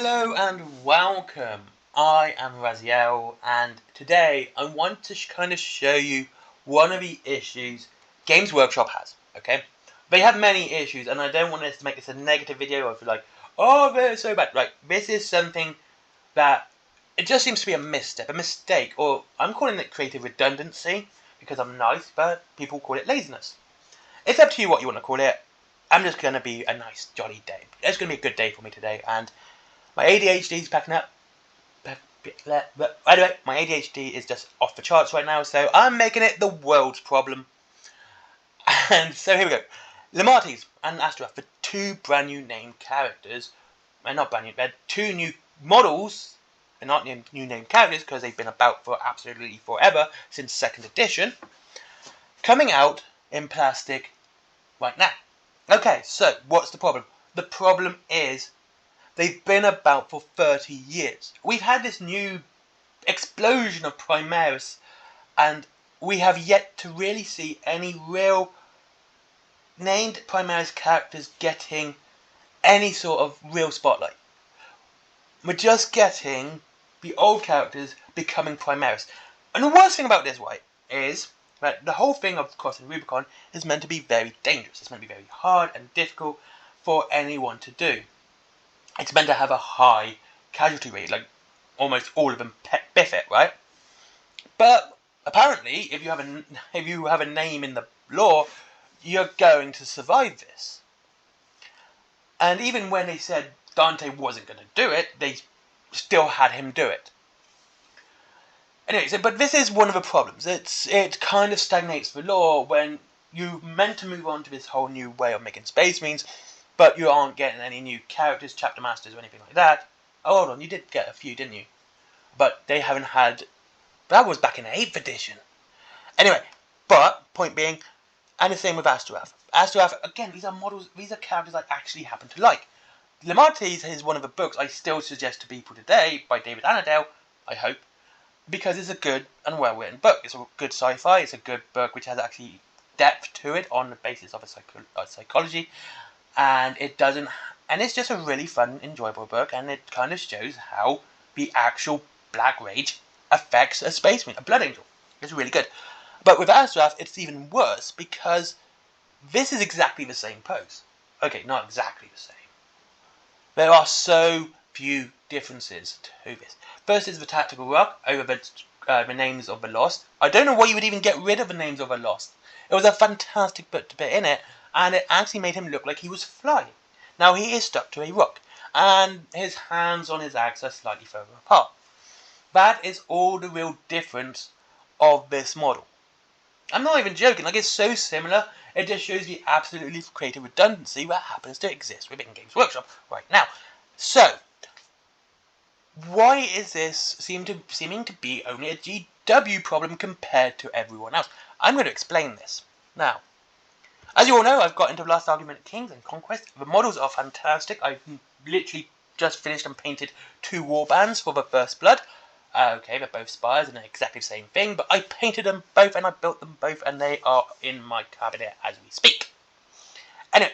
Hello and welcome. I am Raziel, and today I want to kind of show you one of the issues Games Workshop has. Okay, they have many issues, and I don't want this to make this a negative video or feel like, oh, they're so bad. Right, this is something that it just seems to be a misstep, a mistake, or I'm calling it creative redundancy because I'm nice, but people call it laziness. It's up to you what you want to call it. I'm just going to be a nice, jolly day. It's going to be a good day for me today, and my ADHD is packing up. But anyway, my ADHD is just off the charts right now, so I'm making it the world's problem. And so here we go. Lematis and Astaroth for two brand new named characters. Not brand new, they're two new models. They're not new named characters because they've been about for absolutely forever, since 2nd edition. Coming out in plastic right now. Okay, so what's the problem? The problem is they've been about for 30 years. We've had this new explosion of Primaris, and we have yet to really see any real named Primaris characters getting any sort of real spotlight. We're just getting the old characters becoming Primaris. And the worst thing about this, right, is that the whole thing of crossing Rubicon is meant to be very dangerous. It's meant to be very hard and difficult for anyone to do. It's meant to have a high casualty rate, like almost all of them biff it, right? But apparently, if you have a name in the lore, you're going to survive this. And even when they said Dante wasn't going to do it, they still had him do it. Anyway, but this is one of the problems. It kind of stagnates the lore when you're meant to move on to this whole new way of making Space Marines, but you aren't getting any new characters, chapter masters, or anything like that. Oh, hold on, you did get a few, didn't you? But they haven't had... That was back in 8th edition. Anyway, but, point being, and the same with Astaroth. Astaroth, again, these are models, these are characters I actually happen to like. Lematis is one of the books I still suggest to people today, by David Annandale, I hope, because it's a good and well-written book. It's a good sci-fi, it's a good book which has actually depth to it on the basis of a psychology. And it's just a really fun, enjoyable book, and it kind of shows how the actual Black Rage affects a Space Marine, a Blood Angel. It's really good. But with Astaroth, it's even worse, because this is exactly the same pose. Okay, not exactly the same. There are so few differences to this. First is the Tactical Rock over the Names of the Lost. I don't know why you would even get rid of the Names of the Lost. It was a fantastic bit to put in it, and it actually made him look like he was flying. Now he is stuck to a rock, and his hands on his axe are slightly further apart. That is all the real difference of this model. I'm not even joking, like, it's so similar, it just shows the absolutely creative redundancy that happens to exist within Games Workshop right now. So, why is this seeming to be only a GW problem compared to everyone else? I'm going to explain this. Now, as you all know, I've got into the last argument of Kings and Conquest. The models are fantastic. I've literally just finished and painted 2 warbands for the First Blood. Okay, they're both spires and they're exactly the same thing, but I painted them both and I built them both, and they are in my cabinet as we speak. Anyway,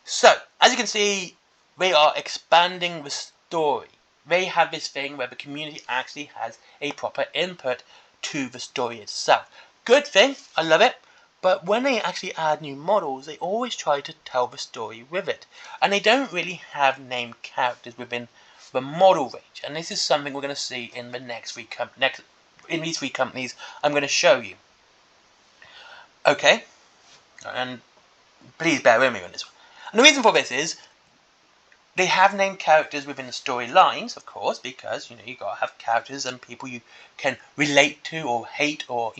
so, as you can see, they are expanding the story. They have this thing where the community actually has a proper input to the story itself. Good thing, I love it. But when they actually add new models, they always try to tell the story with it. And they don't really have named characters within the model range. And this is something we're going to see in the in these 3 companies I'm going to show you. Okay? And please bear with me on this one. And the reason for this is they have named characters within the storylines, of course, because, you got to have characters and people you can relate to or hate or,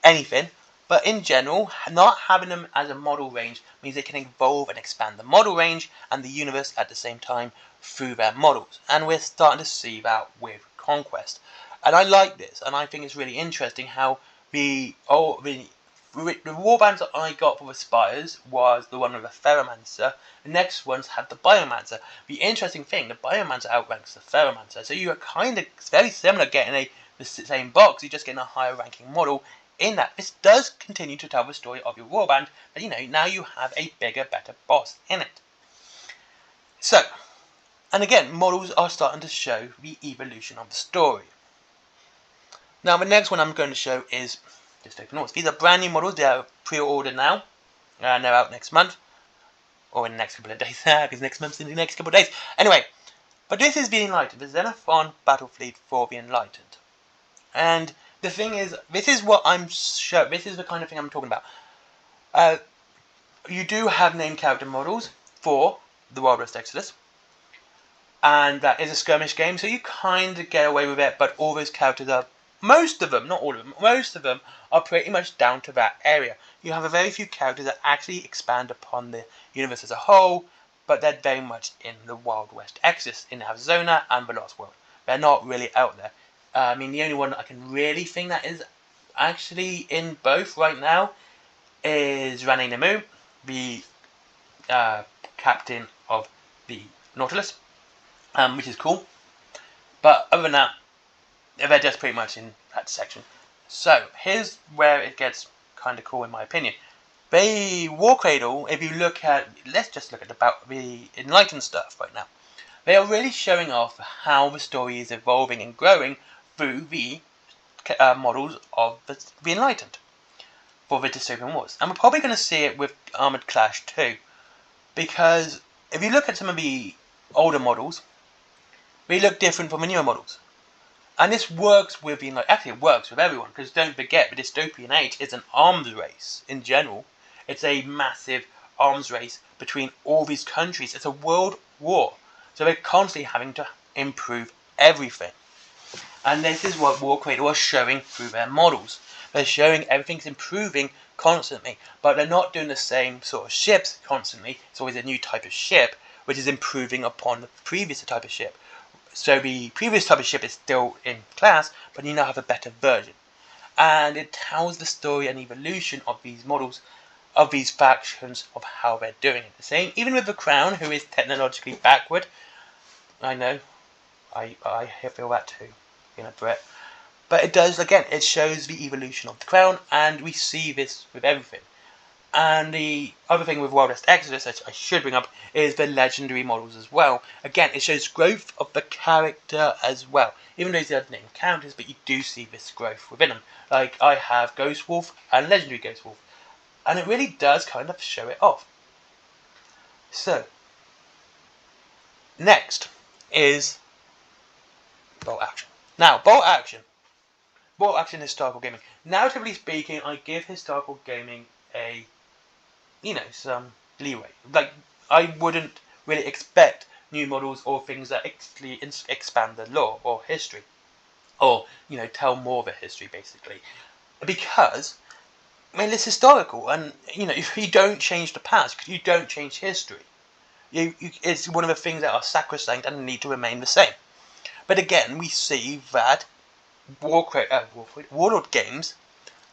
anything. But in general, not having them as a model range means they can evolve and expand the model range and the universe at the same time through their models. And we're starting to see that with Conquest. And I like this, and I think it's really interesting how the warbands that I got for the Spires was the one with the Ferromancer. The next ones had the Biomancer. The interesting thing, the Biomancer outranks the Ferromancer. So you are kind of very similar getting the same box, you're just getting a higher ranking model. In that, this does continue to tell the story of your warband, but now you have a bigger, better boss in it. So, And again, models are starting to show the evolution of the story. Now the next one I'm going to show is Dystopian Wars. These are brand new models. They are pre-ordered now. And they're out next month. Or in the next couple of days. Because next month's in the next couple of days. Anyway, but this is the Enlightened. The Xenophon battle fleet for the Enlightened. And the thing is, this is what I'm showing. This is the kind of thing I'm talking about. You do have named character models for the Wild West Exodus. And that is a skirmish game, so you kind of get away with it, but all those characters are, most of them, not all of them, most of them are pretty much down to that area. You have a very few characters that actually expand upon the universe as a whole, but they're very much in the Wild West Exodus, in Arizona and the Lost World. They're not really out there. I mean, the only one I can really think that is actually in both right now is Rane Nemu, the captain of the Nautilus. Which is cool, but other than that, they're just pretty much in that section. So here's where it gets kind of cool in my opinion. The War Cradle, if you look at, let's just look at about the Enlightened stuff right now. They are really showing off how the story is evolving and growing through the models of the Enlightened for the Dystopian Wars, and we're probably going to see it with Armored Clash too, because if you look at some of the older models, they look different from the newer models. And this works with actually it works with everyone, because don't forget, the dystopian age is an arms race in general. It's a massive arms race between all these countries. It's a world war. So they're constantly having to improve everything. And this is what War Cradle are showing through their models. They're showing everything's improving constantly, but they're not doing the same sort of ships constantly. It's always a new type of ship, which is improving upon the previous type of ship. So the previous type of ship is still in class, but you now have a better version. And it tells the story and evolution of these models, of these factions, of how they're doing it. The same, even with the Crown, who is technologically backward. I know, I feel that too, Brett. But it does, again, it shows the evolution of the Crown, and we see this with everything. And the other thing with Wild West Exodus that I should bring up is the legendary models as well. Again, it shows growth of the character as well. Even though these are named characters, but you do see this growth within them. Like, I have Ghost Wolf and Legendary Ghost Wolf. And it really does kind of show it off. So, next is Bolt Action. Now, Bolt Action historical gaming. Narratively speaking, I give historical gaming some leeway. Like, I wouldn't really expect new models or things that actually expand the lore or history, or tell more of the history basically, because it's historical, and if you don't change the past, you don't change history. It's one of the things that are sacrosanct and need to remain the same. But again, we see that Warlord Games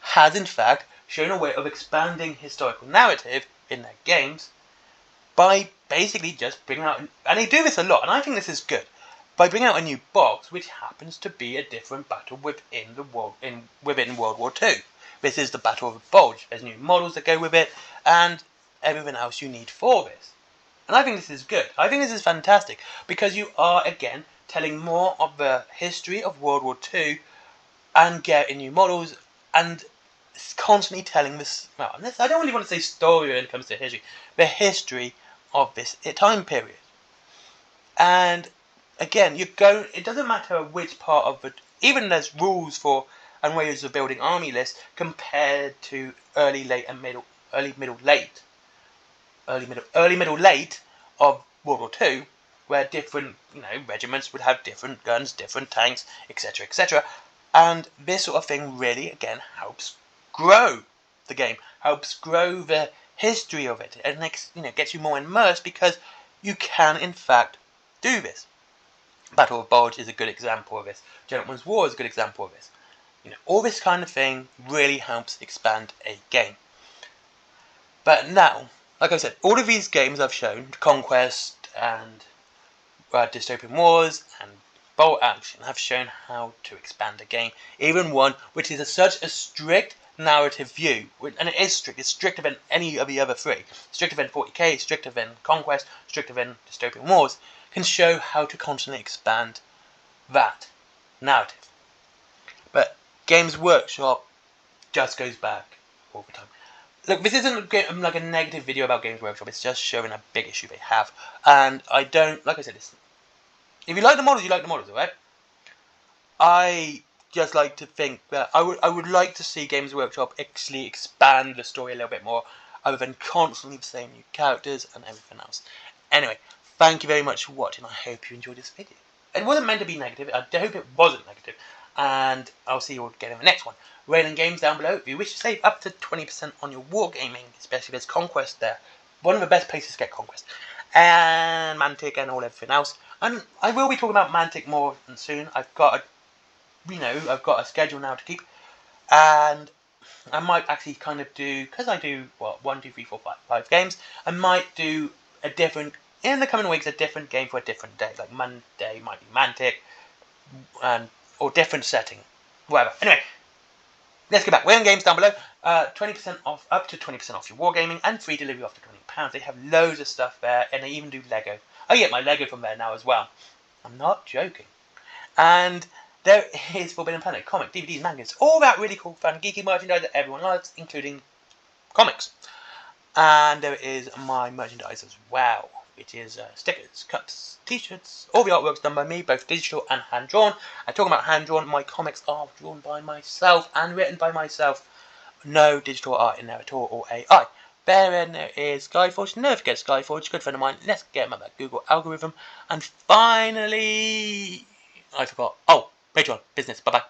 has in fact shown a way of expanding historical narrative in their games by basically just bringing out, and they do this a lot, and I think this is good, by bringing out a new box which happens to be a different battle within World War II. This is the Battle of the Bulge. There's new models that go with it, and everything else you need for this. And I think this is good. I think this is fantastic, because you are again telling more of the history of World War II and getting new models, and constantly telling this, I don't really want to say story when it comes to history, the history of this time period. And again, it doesn't matter which part of it, even there's rules for and ways of building army lists compared to early, middle, late of World War II, where different regiments would have different guns, different tanks, etc., etc. And this sort of thing really again helps grow the game, helps grow the history of it, and gets you more immersed, because you can in fact do this. Battle of Bulge is a good example of this. Gentleman's War is a good example of this. All this kind of thing really helps expand a game. But now, like I said, all of these games I've shown, Conquest and Dystopian Wars and Bolt Action, have shown how to expand a game, even one which is such a strict narrative view, and it is strict. It's stricter than any of the other three. Stricter than 40k, stricter than Conquest, stricter than Dystopian Wars, can show how to constantly expand that narrative. But Games Workshop just goes back all the time. Look, this isn't like a negative video about Games Workshop. It's just showing a big issue they have, and I don't, like I said, if you like the models, you like the models, alright? I just like to think that I would like to see Games Workshop actually expand the story a little bit more, other than constantly the same new characters and everything else. Anyway, thank you very much for watching. I hope you enjoyed this video. It wasn't meant to be negative. I hope it wasn't negative. And I'll see you all again in the next one. Rating games down below. If you wish to save up to 20% on your wargaming, especially if there's Conquest there, one of the best places to get Conquest. And Mantic and all everything else. And I will be talking about Mantic more soon. I've got a schedule now to keep. And I might actually kind of do, because I do, 1, 2, 3, 4, 5 games, I might do a different, in the coming weeks, a different game for a different day. Like Monday might be Mantic, or different setting, whatever. Anyway, let's get back. We're in games down below. 20% off, up to 20% off your wargaming, and free delivery after £20. They have loads of stuff there, and they even do Lego. I get my Lego from there now as well. I'm not joking. And there is Forbidden Planet, comic, DVDs, mangas, all that really cool, fun, geeky merchandise that everyone likes, including comics. And there is my merchandise as well, which is stickers, cups, t-shirts, all the artwork's done by me, both digital and hand-drawn. And talking about hand-drawn, my comics are drawn by myself and written by myself. No digital art in there at all, or AI. Then there is Skyforge. Never forget Skyforge, good friend of mine. Let's get him at that Google algorithm. And finally, I forgot. Oh, Patreon, business. Bye-bye.